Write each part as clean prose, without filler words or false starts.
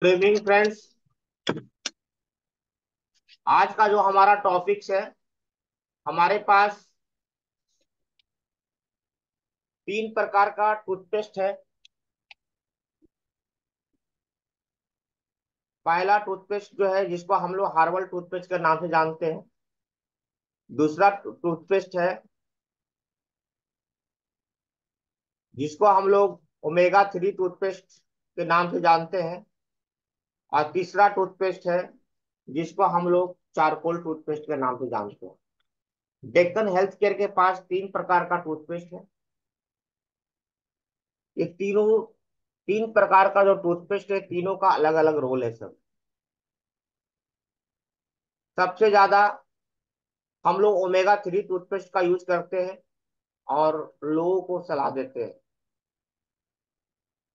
Good evening friends. आज का जो हमारा टॉपिक्स है, हमारे पास तीन प्रकार का टूथपेस्ट है। पहला टूथपेस्ट जो है जिसको हम लोग हार्बल टूथपेस्ट के नाम से जानते हैं। दूसरा टूथपेस्ट है जिसको हम लोग ओमेगा 3 टूथपेस्ट के नाम से जानते हैं। और तीसरा टूथपेस्ट है जिसको हम लोग चारकोल टूथपेस्ट के नाम से जानते हैं। डेक्कन हेल्थ केयर के पास तीन प्रकार का टूथपेस्ट है। ये तीनों तीन प्रकार का जो टूथपेस्ट है, तीनों का अलग अलग रोल है सब। सबसे ज्यादा हम लोग ओमेगा 3 टूथपेस्ट का यूज करते हैं और लोगों को सलाह देते हैं।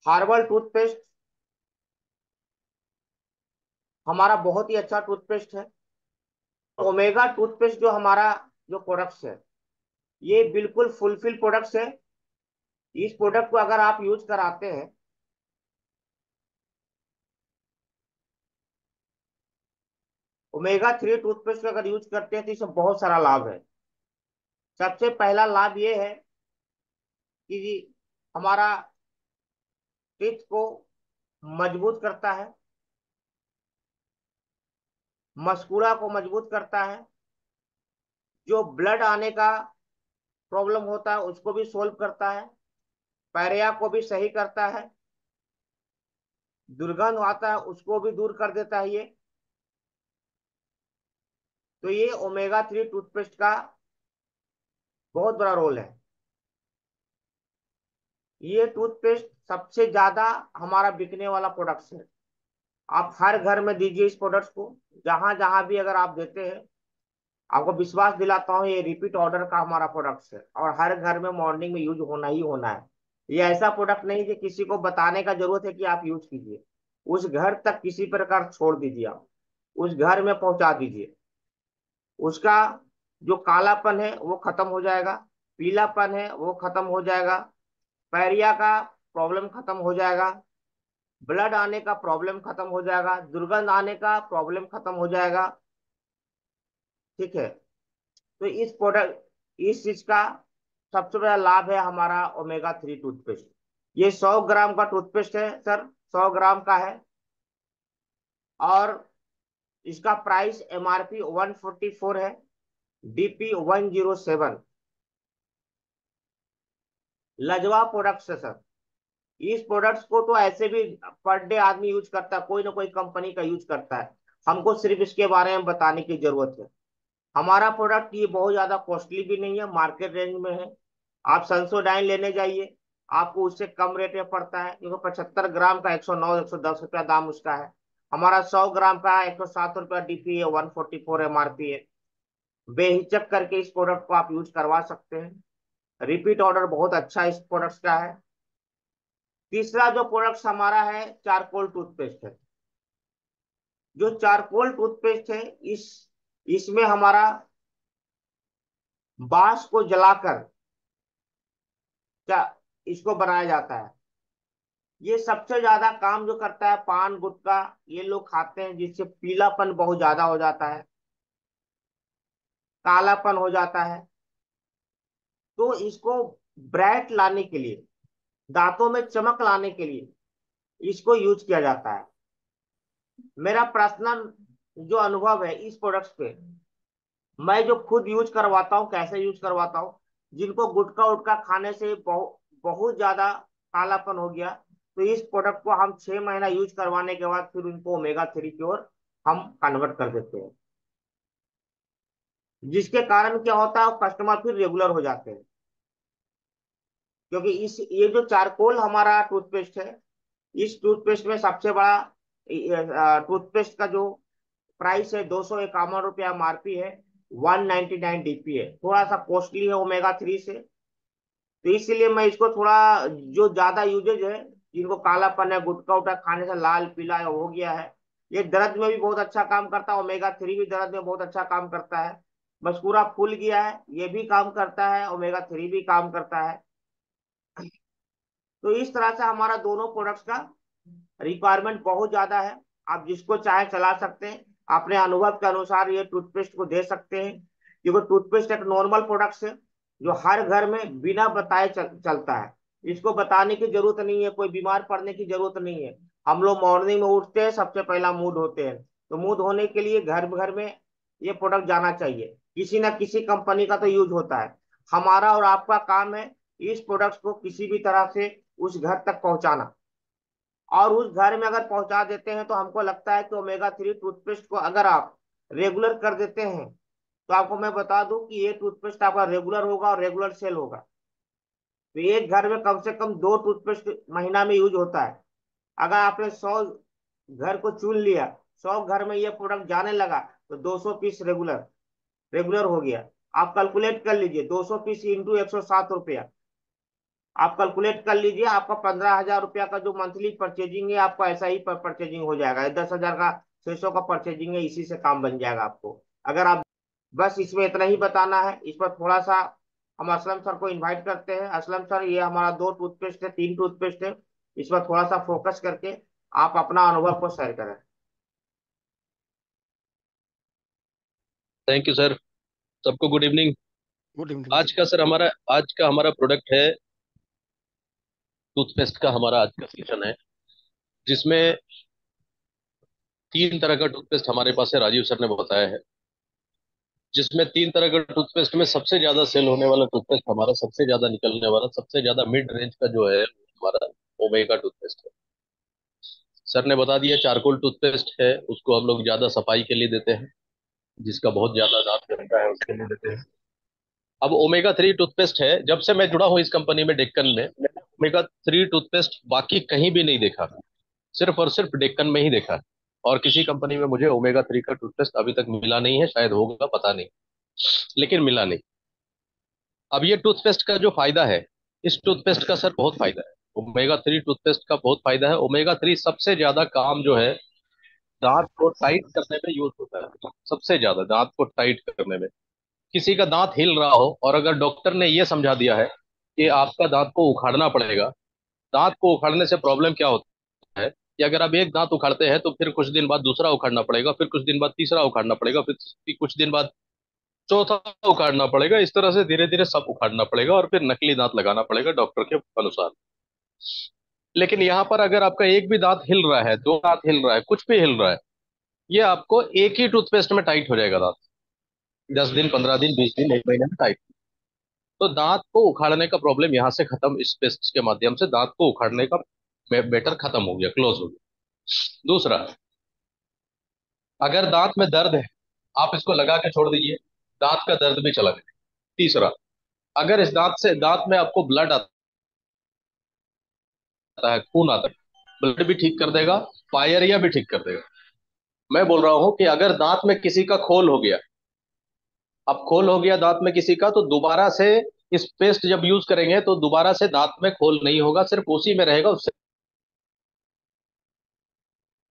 हार्बल टूथपेस्ट हमारा बहुत ही अच्छा टूथपेस्ट है। ओमेगा टूथपेस्ट जो हमारा जो प्रोडक्ट्स है, ये बिल्कुल फुलफिल प्रोडक्ट्स है। इस प्रोडक्ट को अगर आप यूज कराते हैं, ओमेगा 3 टूथपेस्ट को अगर यूज करते हैं तो इसमें बहुत सारा लाभ है। सबसे पहला लाभ ये है कि हमारा टीथ को मजबूत करता है, मस्कुरा को मजबूत करता है। जो ब्लड आने का प्रॉब्लम होता है उसको भी सोल्व करता है। पैरिया को भी सही करता है। दुर्गंध आता है उसको भी दूर कर देता है ये। तो ये ओमेगा 3 टूथपेस्ट का बहुत बड़ा रोल है। ये टूथपेस्ट सबसे ज्यादा हमारा बिकने वाला प्रोडक्ट है। आप हर घर में दीजिए इस प्रोडक्ट को। जहां जहां भी अगर आप देते हैं, आपको विश्वास दिलाता हूँ ये रिपीट ऑर्डर का हमारा प्रोडक्ट है और हर घर में मॉर्निंग में यूज होना ही होना है। ये ऐसा प्रोडक्ट नहीं कि किसी को बताने का जरूरत है कि आप यूज कीजिए। उस घर तक किसी प्रकार छोड़ दीजिए, आप उस घर में पहुंचा दीजिए। उसका जो कालापन है वो खत्म हो जाएगा, पीलापन है वो खत्म हो जाएगा, पैरिया का प्रॉब्लम खत्म हो जाएगा, ब्लड आने का प्रॉब्लम खत्म हो जाएगा, दुर्गंध आने का प्रॉब्लम खत्म हो जाएगा। ठीक है। तो इस चीज का सबसे बड़ा लाभ है हमारा ओमेगा 3 टूथपेस्ट। ये 100 ग्राम का टूथपेस्ट है सर, 100 ग्राम का है। और इसका प्राइस एमआरपी 144 है, डीपी 107। लाजवाब प्रोडक्ट्स है सर। इस प्रोडक्ट्स को तो ऐसे भी पर डे आदमी यूज करता है, कोई ना कोई कंपनी का यूज करता है। हमको सिर्फ इसके बारे में बताने की जरूरत है। हमारा प्रोडक्ट ये बहुत ज्यादा कॉस्टली भी नहीं है, मार्केट रेंज में है। आप सेंसोडाइन लेने जाइए, आपको उससे कम रेट में पड़ता है, क्योंकि 75 ग्राम का 109 110 रुपया दाम उसका है। हमारा 100 ग्राम का 107 रुपया डीपी है, 144 एमआरपी है। बेहिचक करके इस प्रोडक्ट को आप यूज करवा सकते हैं। रिपीट ऑर्डर बहुत अच्छा इस प्रोडक्ट का है। तीसरा जो प्रोडक्ट हमारा है, चारकोल टूथपेस्ट है। जो चारकोल टूथपेस्ट है, इस इसमें हमारा बांस को जलाकर क्या इसको बनाया जाता है। ये सबसे ज्यादा काम जो करता है, पान गुटखा ये लोग खाते हैं जिससे पीलापन बहुत ज्यादा हो जाता है, कालापन हो जाता है। तो इसको ब्राइट लाने के लिए, दांतों में चमक लाने के लिए इसको यूज किया जाता है। मेरा पर्सनल जो अनुभव है इस प्रोडक्ट्स पे, मैं जो खुद यूज करवाता हूँ, कैसे यूज करवाता हूँ। जिनको गुटखा उटखा खाने से बहुत बहुत ज्यादा कालापन हो गया, तो इस प्रोडक्ट को हम 6 महीना यूज करवाने के बाद फिर उनको ओमेगा 3 की ओर हम कन्वर्ट कर देते हैं। जिसके कारण क्या होता है, कस्टमर फिर रेगुलर हो जाते हैं। क्योंकि इस ये जो चारकोल हमारा टूथपेस्ट है, इस टूथपेस्ट में सबसे बड़ा टूथपेस्ट का जो प्राइस है, 251 रुपया एमआरपी है, 199 डीपी है। थोड़ा सा कॉस्टली है ओमेगा 3 से। तो इसीलिए मैं इसको थोड़ा, जो ज्यादा यूजेज है, जिनको कालापन है, गुटखा उटखा खाने से लाल पीला हो गया है, ये दर्द में भी बहुत अच्छा काम करता है। ओमेगा 3 भी दर्द में बहुत अच्छा काम करता है। मस्कुरा फूल गया है, ये भी काम करता है, ओमेगा 3 भी काम करता है। तो इस तरह से हमारा दोनों प्रोडक्ट्स का रिक्वायरमेंट बहुत ज्यादा है। आप जिसको चाहे चला सकते हैं, अपने अनुभव के अनुसार ये टूथपेस्ट को दे सकते हैं, क्योंकि टूथपेस्ट एक नॉर्मल प्रोडक्ट है जो हर घर में बिना बताए चलता है। इसको बताने की जरूरत नहीं है, कोई बीमार पड़ने की जरूरत नहीं है। हम लोग मॉर्निंग में उठते हैं, सबसे पहला मुंह धोते हैं, तो मुंह धोने के लिए घर घर में ये प्रोडक्ट जाना चाहिए, किसी ना किसी कंपनी का तो यूज होता है। हमारा और आपका काम है इस प्रोडक्ट को किसी भी तरह से उस घर तक पहुंचाना। और उस घर में अगर पहुंचा देते हैं तो हमको लगता है कि ओमेगा 3 टूथपेस्ट को अगर आप रेगुलर कर देते हैं, तो आपको मैं बता दूं कि ये टूथपेस्ट आपका रेगुलर होगा और रेगुलर सेल होगा। तो एक घर में कम से कम 2 टूथपेस्ट महीना में यूज होता है। अगर आपने 100 घर को चुन लिया, 100 घर में ये प्रोडक्ट जाने लगा, तो 200 पीस रेगुलर रेगुलर हो गया। आप कैलकुलेट कर लीजिए, 200 पीस इंटू 107 रुपया। आप कैलकुलेट कर लीजिए, आपका 15,000 रुपया का जो मंथली परचेजिंग है, आपका ऐसा ही परचेजिंग हो जाएगा। 10,000 का, 600 का परचेजिंग है, इसी से काम बन जाएगा आपको। अगर आप, बस इसमें इतना ही बताना है। इस पर थोड़ा सा हम असलम सर को इनवाइट करते हैं। असलम सर, ये हमारा 2 टूथपेस्ट है, 3 टूथपेस्ट है, इस पर थोड़ा सा फोकस करके आप अपना अनुभव को शेयर करें। Thank you sir. सबको गुड इवनिंग। गुड इवनिंग जी। आज का हमारा प्रोडक्ट है टूथपेस्ट का। हमारा आज का सेशन है जिसमें 3 तरह का टूथपेस्ट हमारे पास है, राजीव सर ने बताया है। जिसमें 3 तरह का टूथपेस्ट में सबसे ज्यादा सेल होने वाला टूथपेस्ट, हमारा सबसे ज्यादा निकलने वाला, सबसे ज्यादा मिड रेंज का जो है हमारा ओमेगा टूथपेस्ट है। सर ने बता दिया, चारकोल टूथपेस्ट है, उसको हम लोग ज्यादा सफाई के लिए देते हैं, जिसका बहुत ज्यादा दांत जमता है उसके लिए देते हैं। अब ओमेगा 3 टूथपेस्ट है, जब से मैं जुड़ा हूँ इस कंपनी में डेक्कन में, मैंने ओमेगा 3 टूथपेस्ट बाकी कहीं भी नहीं देखा, सिर्फ और सिर्फ डेक्कन में ही देखा है। और किसी कंपनी में मुझे ओमेगा 3 का टूथपेस्ट अभी तक मिला नहीं है, शायद होगा पता नहीं, लेकिन मिला नहीं। अब ये टूथपेस्ट का जो फायदा है, इस टूथपेस्ट का सर बहुत फायदा है, ओमेगा 3 टूथपेस्ट का बहुत फायदा है। ओमेगा 3 सबसे ज्यादा काम जो है दांत को टाइट करने में यूज होता है, सबसे ज्यादा दांत को टाइट करने में। किसी का दांत हिल रहा हो और अगर डॉक्टर ने यह समझा दिया है कि आपका दांत को उखाड़ना पड़ेगा, दांत को उखाड़ने से प्रॉब्लम क्या होता है कि अगर आप एक दांत उखाड़ते हैं तो फिर कुछ दिन बाद दूसरा उखाड़ना पड़ेगा, फिर कुछ दिन बाद तीसरा उखाड़ना पड़ेगा, फिर कुछ दिन बाद चौथा उखाड़ना पड़ेगा, इस तरह से धीरे धीरे सब उखाड़ना पड़ेगा और फिर नकली दांत लगाना पड़ेगा डॉक्टर के अनुसार। लेकिन यहाँ पर अगर आपका एक भी दांत हिल रहा है, 2 दांत हिल रहा है, कुछ भी हिल रहा है, ये आपको एक ही टूथपेस्ट में टाइट हो जाएगा दांत। 10 दिन, 15 दिन, 20 दिन, एक महीने में टाइट। तो दांत को उखाड़ने का प्रॉब्लम यहाँ से खत्म, इस पेस्ट के माध्यम से दांत को उखाड़ने का बेटर खत्म हो गया, क्लोज हो गया। दूसरा, अगर दांत में दर्द है, आप इसको लगा के छोड़ दीजिए, दांत का दर्द भी चला गया। तीसरा, अगर इस दांत में आपको ब्लड आता है, खून आता है, ब्लड भी ठीक कर देगा, पायरिया भी ठीक कर देगा। मैं बोल रहा हूं कि अगर दांत में किसी का खोल हो गया, अब खोल हो गया दांत में किसी का, तो दोबारा से इस पेस्ट जब यूज करेंगे तो दोबारा से दांत में खोल नहीं होगा, सिर्फ उसी में रहेगा, उससे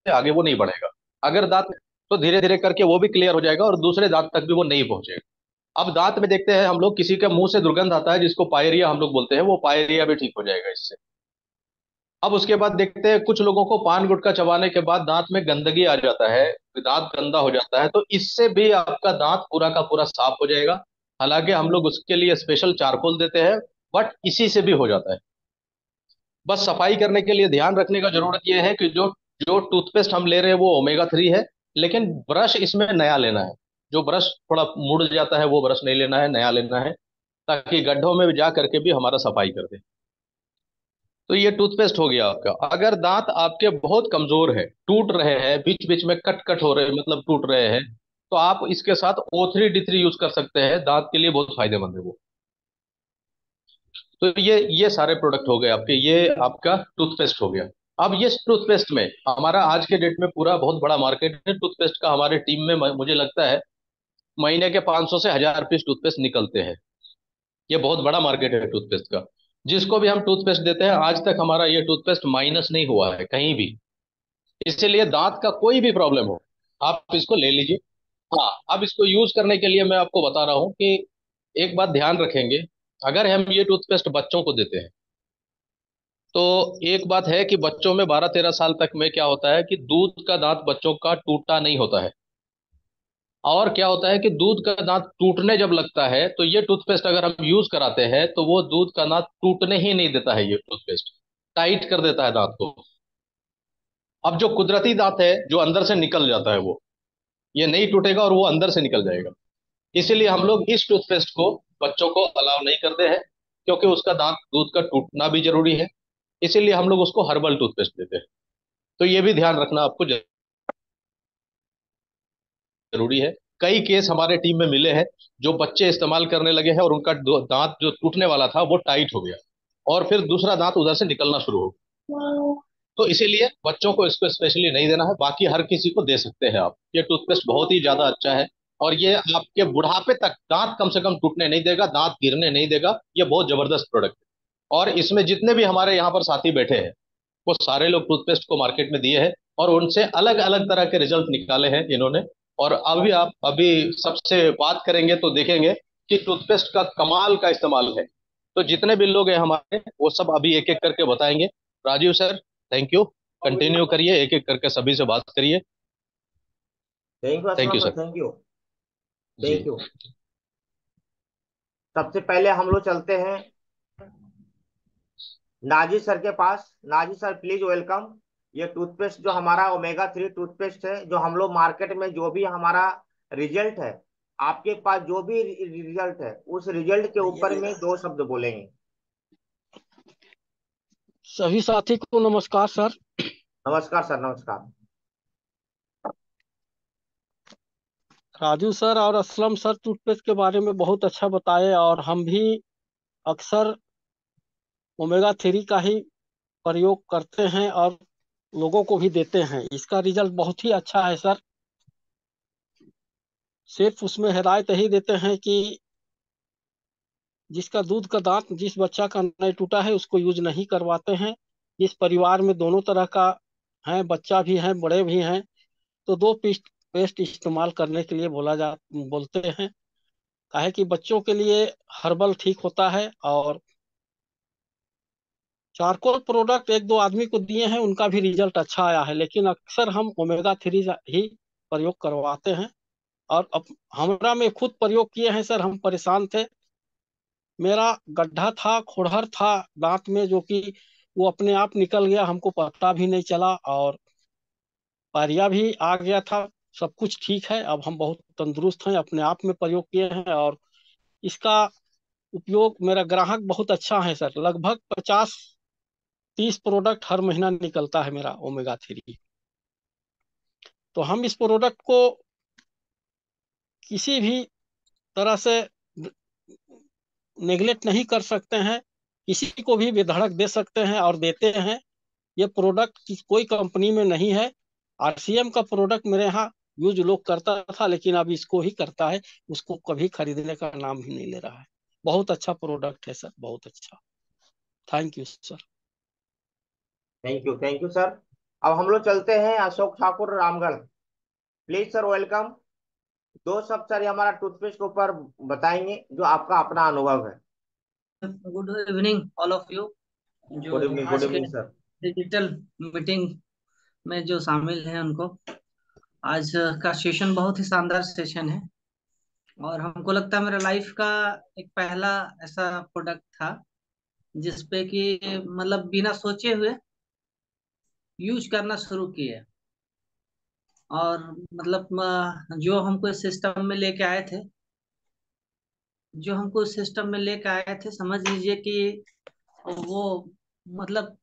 आगे वो नहीं बढ़ेगा। अगर दांत, तो धीरे धीरे करके वो भी क्लियर हो जाएगा और दूसरे दांत तक भी वो नहीं पहुंचेगा। अब दांत में देखते हैं हम लोग, किसी के मुंह से दुर्गंध आता है जिसको पायरिया हम लोग बोलते हैं, वो पायरिया भी ठीक हो जाएगा इससे। अब उसके बाद देखते हैं कुछ लोगों को पान गुटखा चबाने के बाद दांत में गंदगी आ जाता है, दांत गंदा हो जाता है, तो इससे भी आपका दांत पूरा का पूरा साफ हो जाएगा। हालांकि हम लोग उसके लिए स्पेशल चारकोल देते हैं, बट इसी से भी हो जाता है। बस सफाई करने के लिए ध्यान रखने का जरूरत यह है कि जो जो टूथपेस्ट हम ले रहे हैं वो ओमेगा 3 है, लेकिन ब्रश इसमें नया लेना है। जो ब्रश थोड़ा मुड़ जाता है वो ब्रश नहीं लेना है, नया लेना है, ताकि गड्ढों में जा करके भी हमारा सफाई कर दे। तो ये टूथपेस्ट हो गया आपका। अगर दांत आपके बहुत कमजोर है, टूट रहे हैं, बीच बीच में कट कट हो रहे हैं, मतलब टूट रहे हैं, तो आप इसके साथ O3 D3 यूज कर सकते हैं, दांत के लिए बहुत फायदेमंद है वो। तो ये सारे प्रोडक्ट हो गए आपके, ये आपका टूथपेस्ट हो गया। अब ये टूथपेस्ट में हमारा आज के डेट में पूरा बहुत बड़ा मार्केट है टूथपेस्ट का। हमारे टीम में मुझे लगता है महीने के 500 से 1000 पीस टूथपेस्ट निकलते हैं। ये बहुत बड़ा मार्केट है टूथपेस्ट का। जिसको भी हम टूथपेस्ट देते हैं, आज तक हमारा ये टूथपेस्ट माइनस नहीं हुआ है कहीं भी। इसीलिए दांत का कोई भी प्रॉब्लम हो, आप इसको ले लीजिए। हाँ, अब इसको यूज करने के लिए मैं आपको बता रहा हूँ कि एक बात ध्यान रखेंगे, अगर हम ये टूथपेस्ट बच्चों को देते हैं, तो एक बात है कि बच्चों में 12-13 साल तक में क्या होता है कि दूध का दांत बच्चों का टूटना नहीं होता है। और क्या होता है कि दूध का दांत टूटने जब लगता है तो ये टूथपेस्ट अगर हम यूज कराते हैं तो वो दूध का दांत टूटने ही नहीं देता है, ये टूथपेस्ट टाइट कर देता है दांत को। अब जो कुदरती दांत है जो अंदर से निकल जाता है वो, ये नहीं टूटेगा और वो अंदर से निकल जाएगा। इसीलिए हम लोग इस टूथपेस्ट को बच्चों को अलाउ नहीं करते हैं, क्योंकि उसका दांत दूध का टूटना भी जरूरी है। इसीलिए हम लोग उसको हर्बल टूथपेस्ट देते हैं। तो ये भी ध्यान रखना आपको जरूरी है। कई केस हमारे टीम में मिले हैं जो बच्चे इस्तेमाल करने लगे हैं और उनका दांत जो टूटने वाला था वो टाइट हो गया, और फिर दूसरा दांत उधर से निकलना शुरू हो गया। तो इसीलिए बच्चों को इसको स्पेशली नहीं देना है, बाकी हर किसी को दे सकते हैं आप। ये टूथपेस्ट बहुत ही ज्यादा अच्छा है, और ये आपके बुढ़ापे तक दांत कम से कम टूटने नहीं देगा, दांत गिरने नहीं देगा। ये बहुत जबरदस्त प्रोडक्ट है। और इसमें जितने भी हमारे यहाँ पर साथी बैठे हैं वो सारे लोग टूथपेस्ट को मार्केट में दिए हैं, और उनसे अलग अलग तरह के रिजल्ट निकाले हैं इन्होंने। और अभी आप अभी सबसे बात करेंगे तो देखेंगे कि टूथपेस्ट का कमाल का इस्तेमाल है। तो जितने भी लोग हैं हमारे वो सब अभी एक एक करके बताएंगे। Rajiv sir, thank you. Continue करिए, एक एक करके सभी से बात करिए। Thank you thank Aslam you sir, sir. Thank you. जी। Thank you. सबसे पहले हम लोग चलते हैं नाजी सर के पास। Naji sir please welcome. ये टूथपेस्ट जो हमारा ओमेगा 3 टूथपेस्ट है, जो हम लोग मार्केट में जो भी हमारा रिजल्ट है, आपके पास जो भी रिजल्ट है उस रिजल्ट के ऊपर में दो शब्द बोलेंगे। सभी साथी को नमस्कार सर। नमस्कार सर, नमस्कार। राजू सर और असलम सर टूथपेस्ट के बारे में बहुत अच्छा बताए, और हम भी अक्सर ओमेगा 3 का ही प्रयोग करते हैं और लोगों को भी देते हैं। इसका रिजल्ट बहुत ही अच्छा है सर। सिर्फ उसमें हिदायत यही देते हैं कि जिसका दूध का दांत जिस बच्चा का नहीं टूटा है उसको यूज नहीं करवाते हैं। जिस परिवार में दोनों तरह का है, बच्चा भी है बड़े भी हैं, तो दो पेस्ट पेस्ट इस्तेमाल करने के लिए बोलते हैं। काहे कि बच्चों के लिए हर्बल ठीक होता है, और चारकोल प्रोडक्ट एक दो आदमी को दिए हैं उनका भी रिजल्ट अच्छा आया है, लेकिन अक्सर हम ओमेगा 3 ही प्रयोग करवाते हैं। और अब हमरा में खुद प्रयोग किए हैं सर, हम परेशान थे। मेरा गड्ढा था, खोड़हर था दांत में, जो कि वो अपने आप निकल गया, हमको पता भी नहीं चला, और पायरिया भी आ गया था। सब कुछ ठीक है, अब हम बहुत तंदुरुस्त हैं, अपने आप में प्रयोग किए हैं। और इसका उपयोग मेरा ग्राहक बहुत अच्छा है सर। लगभग 50-30 प्रोडक्ट हर महीना निकलता है मेरा ओमेगा 3। तो हम इस प्रोडक्ट को किसी भी तरह से नेग्लेक्ट नहीं कर सकते हैं, किसी को भी बेधड़क दे सकते हैं और देते हैं। ये प्रोडक्ट कोई कंपनी में नहीं है। RCM का प्रोडक्ट मेरे यहाँ यूज लोग करता था, लेकिन अब इसको ही करता है। उसको कभी खरीदने का नाम ही नहीं ले रहा है। बहुत अच्छा प्रोडक्ट है सर, बहुत अच्छा। Thank you sir. Thank you, thank you sir. अब हम लोग चलते हैं Ashok Thakur Ramgarh. Please sir welcome. दो शब्द सर ये हमारा टूथपेस्ट के ऊपर बताएंगे जो आपका अपना अनुभव है। Good evening all of you, जो गुड इवनिंग, गुड आज के इवनिंग सर। डिजिटल मीटिंग में जो शामिल हैं उनको। आज का सेशन बहुत ही शानदार सेशन है, और हमको लगता है मेरा लाइफ का एक पहला ऐसा प्रोडक्ट था जिसपे कि मतलब बिना सोचे हुए यूज करना शुरू किए। और मतलब जो हमको इस सिस्टम में लेके आए थे, जो हमको इस सिस्टम में लेके आए थे, समझ लीजिए कि वो मतलब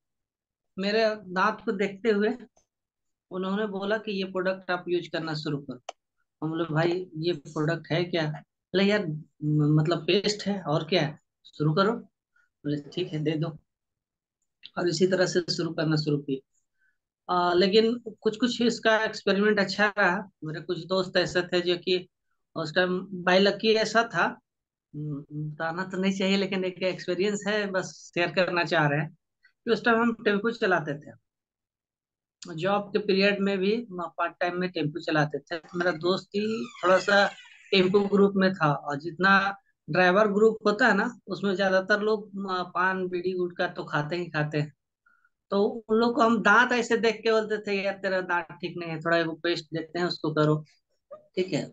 मेरे दांत को देखते हुए उन्होंने बोला कि ये प्रोडक्ट आप यूज करना शुरू करो। हम बोले भाई ये प्रोडक्ट है क्या? बोले यार मतलब पेस्ट है और क्या है, शुरू करो। बोले ठीक है दे दो। और इसी तरह से शुरू करना शुरू किए। लेकिन कुछ कुछ इसका एक्सपेरिमेंट अच्छा रहा। मेरे कुछ दोस्त ऐसे थे जो कि उस टाइम बाई लकी ऐसा था, बताना तो नहीं चाहिए लेकिन एक एक्सपीरियंस है, बस शेयर करना चाह रहे हैं कि उस टाइम हम टेम्पो चलाते थे। जॉब के पीरियड में भी पार्ट टाइम में टेम्पू चलाते थे। तो मेरा दोस्त ही थोड़ा सा टेम्पू ग्रुप में था, और जितना ड्राइवर ग्रुप होता है ना उसमें ज्यादातर लोग पान बीड़ी गुटखा तो खाते ही खाते हैं। तो उन लोग को हम दांत ऐसे देख के बोलते थे, यार तेरा दांत ठीक नहीं है, थोड़ा एगो पेस्ट देते हैं उसको करो, ठीक है।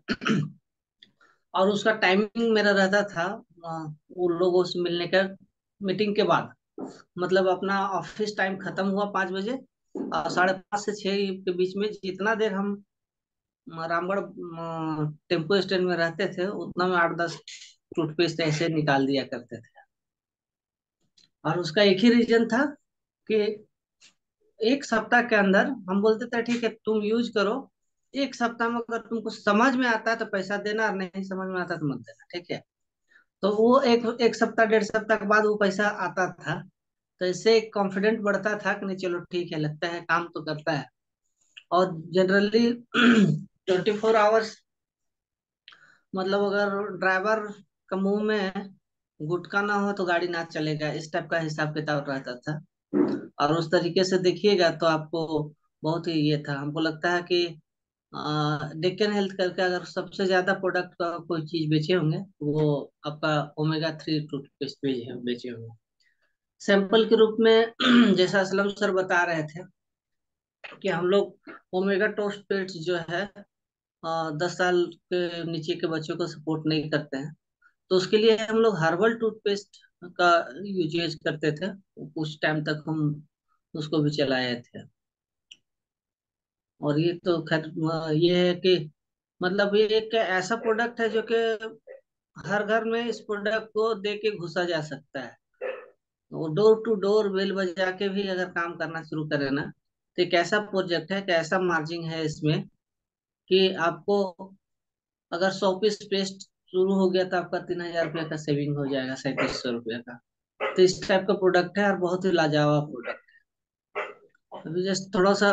और उसका टाइमिंग मेरा रहता था उन लोगों से मिलने का मीटिंग के बाद, मतलब अपना ऑफिस टाइम खत्म हुआ 5 बजे, और 5:30 से 6 के बीच में जितना देर हम रामगढ़ टेम्पो स्टैंड में रहते थे, उतना में 8-10 टूथपेस्ट ऐसे निकाल दिया करते थे। और उसका एक ही रीजन था कि एक सप्ताह के अंदर हम बोलते थे ठीक है तुम यूज करो, एक सप्ताह में अगर तुमको समझ में आता है तो पैसा देना, और नहीं समझ में आता तो मत देना, ठीक है। तो वो एक एक सप्ताह 1.5 सप्ताह के बाद वो पैसा आता था, तो इससे एक कॉन्फिडेंट बढ़ता था कि नहीं चलो ठीक है, लगता है काम तो करता है। और जनरली 24 आवर्स, मतलब अगर ड्राइवर का मुंह में गुटखा ना हो तो गाड़ी ना चलेगा, इस टाइप का हिसाब किताब रहता था। और उस तरीके से देखिएगा तो आपको बहुत ही ये था, हमको लगता है कि डेक्कन हेल्थ करके अगर सबसे ज्यादा प्रोडक्ट का कोई चीज बेचे होंगे वो आपका ओमेगा 3 टूथपेस्ट बेचे होंगे। सैंपल के रूप में जैसा असलम सर बता रहे थे कि हम लोग ओमेगा टूथपेस्ट जो है 10 साल के नीचे के बच्चों को सपोर्ट नहीं करते हैं, तो उसके लिए हम लोग हर्बल टूथपेस्ट का यूजेज करते थे। कुछ टाइम तक हम उसको भी चलाए थे। और ये तो खैर ये है कि मतलब ये एक ऐसा प्रोडक्ट है जो कि हर घर में इस प्रोडक्ट को दे के घुसा जा सकता है। वो डोर टू डोर बेल बजा के भी अगर काम करना शुरू करे ना, तो एक ऐसा प्रोजेक्ट है, एक ऐसा मार्जिन है इसमें कि आपको अगर 100 पीस पेस्ट शुरू हो गया तो आपका 3,000 रुपया का सेविंग हो जाएगा, 3700 रुपया का। तो इस टाइप का प्रोडक्ट है और बहुत ही लाजवाब प्रोडक्ट है। अभी जस्ट थोड़ा सा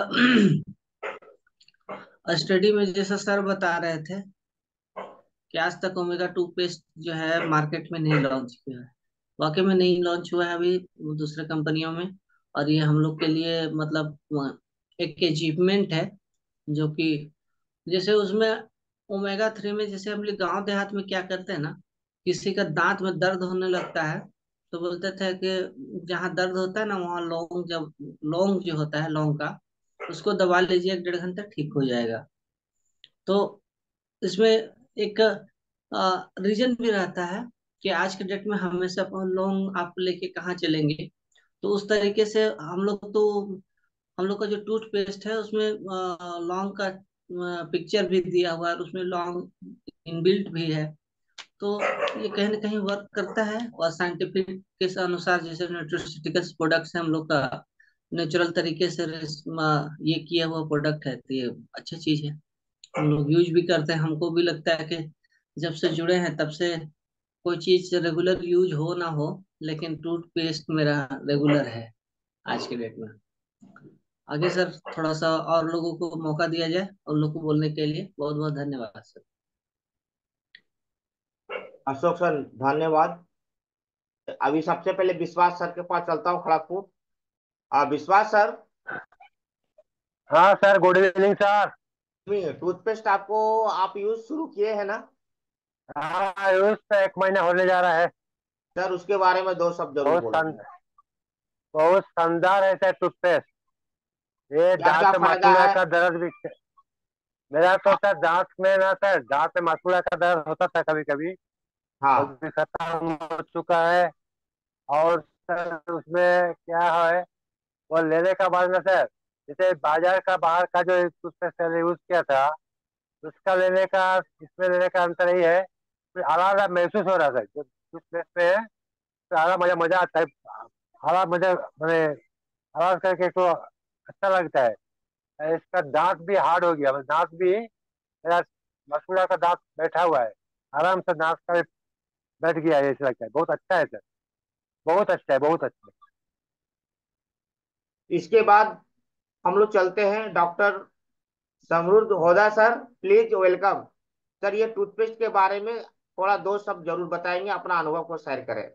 स्टडी में जैसा सर बता रहे थे कि आज तक ओमेगा टूथपेस्ट जो है मार्केट में नहीं लॉन्च किया है, वाकई में नहीं लॉन्च हुआ है अभी दूसरे कंपनियों में। और ये हम लोग के लिए मतलब एक अचीवमेंट है, जो कि जैसे उसमें ओमेगा 3 में जैसे हम लोग गांव देहात में क्या करते हैं ना, किसी का दांत में दर्द होने लगता है तो बोलते थे कि जहाँ दर्द होता है ना वहाँ लौंग, जब लौंग जो होता है लौंग का, उसको दबा लीजिए 1-1.5 घंटा ठीक हो जाएगा। तो इसमें एक रीजन भी रहता है कि आज के डेट में हमेशा अपन लौंग आप लेके कहाँ चलेंगे। तो उस तरीके से हम लोग का जो टूथपेस्ट है उसमें लौंग का पिक्चर भी दिया हुआ है और उसमें लौंग इनबिल्ट भी है। तो ये कहीं ना कहीं वर्क करता है। और साइंटिफिक के अनुसार जैसे न्यूट्रिशिटिकल्स प्रोडक्ट्स है हम लोग का, नेचुरल तरीके से ये किया हुआ प्रोडक्ट है, तो ये अच्छी चीज है, हम लोग यूज भी करते हैं। हमको भी लगता है कि जब से जुड़े हैं तब से कोई चीज रेगुलर यूज हो ना हो, लेकिन टूथपेस्ट मेरा रेगुलर है आज के डेट में। आगे सर थोड़ा सा और लोगों को मौका दिया जाए, और लोगों को बोलने के लिए बहुत बहुत धन्यवाद सर। अशोक सर धन्यवाद। अभी सबसे पहले विश्वास सर के पास चलता हूँ, खड़गपुर। विश्वास सर, हाँ sir, good evening sir. Toothpaste आपको आप यूज शुरू किए हैं ना? हाँ, यूज तो 1 महीना होने जा रहा है। सर उसके बारे में दो शब्द जरूर बहुत बोलेंगे। बहुत शानदार है सर टूथपेस्ट। ये क्या क्या दांत फायदा मसूड़ा है? का दर्द भी, मेरा तो सर दांत में ना सर, दांत में मसूड़ा का दर्द होता था कभी कभी, वो हाँ भी खत्म हो चुका है। और सर उसमें क्या है, वो लेने का बाद में सर, जैसे बाजार का बाहर का जो टूथपेस्ट मैंने यूज किया था, उसका लेने का इसमें लेने का अंतर यही है, फिर आराम महसूस हो रहा था जब टूथपेस्ट में है, तो आराम मजा मजा आता है। आराम मजा मैंने आवाज करके तो अच्छा लगता है। इसका दांत भी हार्ड हो गया, दांत भी मेरा मसूड़ा का दांत बैठा हुआ है, आराम से दांत का बैठ गया है, ऐसा लगता है। बहुत अच्छा है सर, बहुत अच्छा है, बहुत अच्छा है। इसके बाद हम लोग चलते हैं doctor Samruddh Hoda sir, please welcome. Sir ये टूथपेस्ट के बारे में थोड़ा दो शब्द जरूर बताएंगे, अपना अनुभव को शेयर करें।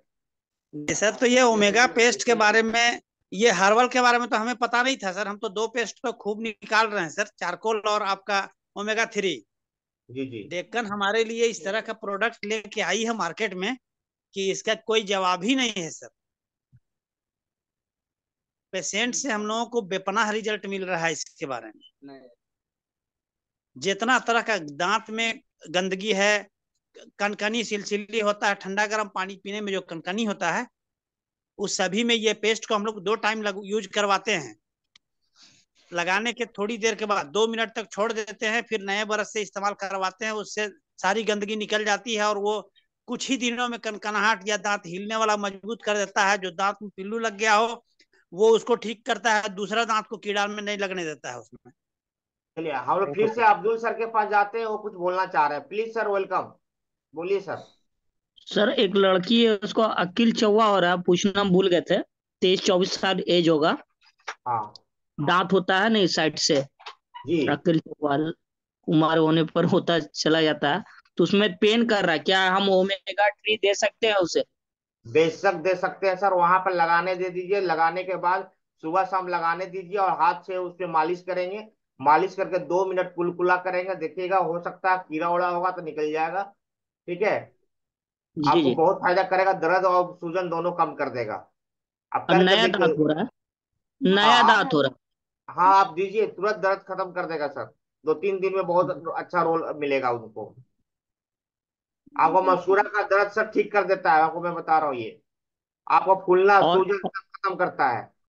जी सर, तो ये ओमेगा पेस्ट के बारे में, ये हर्बल के बारे में तो हमें पता नहीं था सर। हम तो 2 पेस्ट पे खूब निकाल रहे हैं सर, चारकोल और आपका ओमेगा 3। जी जी। डेक्कन हमारे लिए इस तरह का प्रोडक्ट लेके आई है मार्केट में कि इसका कोई जवाब ही नहीं है सर। पेशेंट से हम लोगों को बेपनाह रिजल्ट मिल रहा है इसके बारे में। जितना तरह का दांत में गंदगी है, कनकनी सिलसिली होता है, ठंडा गर्म पानी पीने में जो कनकनी होता है, उस सभी में ये पेस्ट को हम लोग 2 टाइम यूज करवाते हैं। लगाने के थोड़ी देर के बाद 2 मिनट तक छोड़ देते हैं, फिर नए ब्रश से इस्तेमाल करवाते हैं। उससे सारी गंदगी निकल जाती है और वो कुछ ही दिनों में कनकनाहट या दांत हिलने वाला मजबूत कर देता है। जो दांत में पिल्लू लग गया हो वो उसको ठीक करता है, दूसरा दांत को कीड़ा में नहीं लगने देता है उसमें। चलिए हम लोग फिर से अब्दुल सर के पास जाते हैं, वो कुछ बोलना चाह रहे हैं। प्लीज सर, वेलकम, बोलिए सर। सर एक लड़की है, उसको अकील चौवा हो रहा है, पूछना भूल गए थे। 23-24 साल एज होगा। हाँ दांत होता है ना इस साइड से, जी, अकील चौवा कुमार होने पर होता चला जाता है, तो उसमें पेन कर रहा है। क्या हम ओमेगा 3 दे सकते हैं उसे? बेशक दे सकते हैं सर। वहां पर लगाने दे दीजिए, लगाने के बाद सुबह शाम लगाने दीजिए और हाथ से उस पे मालिश करेंगे। मालिश करके 2 मिनट कुलकुला करेंगे, देखिएगा, हो सकता है कीड़ा उड़ा होगा तो निकल जाएगा। ठीक है, जी आपको जी। बहुत फायदा करेगा, दर्द और सूजन दोनों कम कर देगा। आप अब करके नया देखिए। दांत हो रहा है, हाँ नया दांत हो रहा हाँ, आप दीजिए, तुरंत दर्द खत्म कर देगा सर। 2-3 दिन में बहुत अच्छा रोल मिलेगा उनको। आपको मसूड़ा का दर्द सर ठीक कर देता है, आपको मैं बता रहा हूँ ये। आपको फूलना है। सूजन सब खत्म करता है।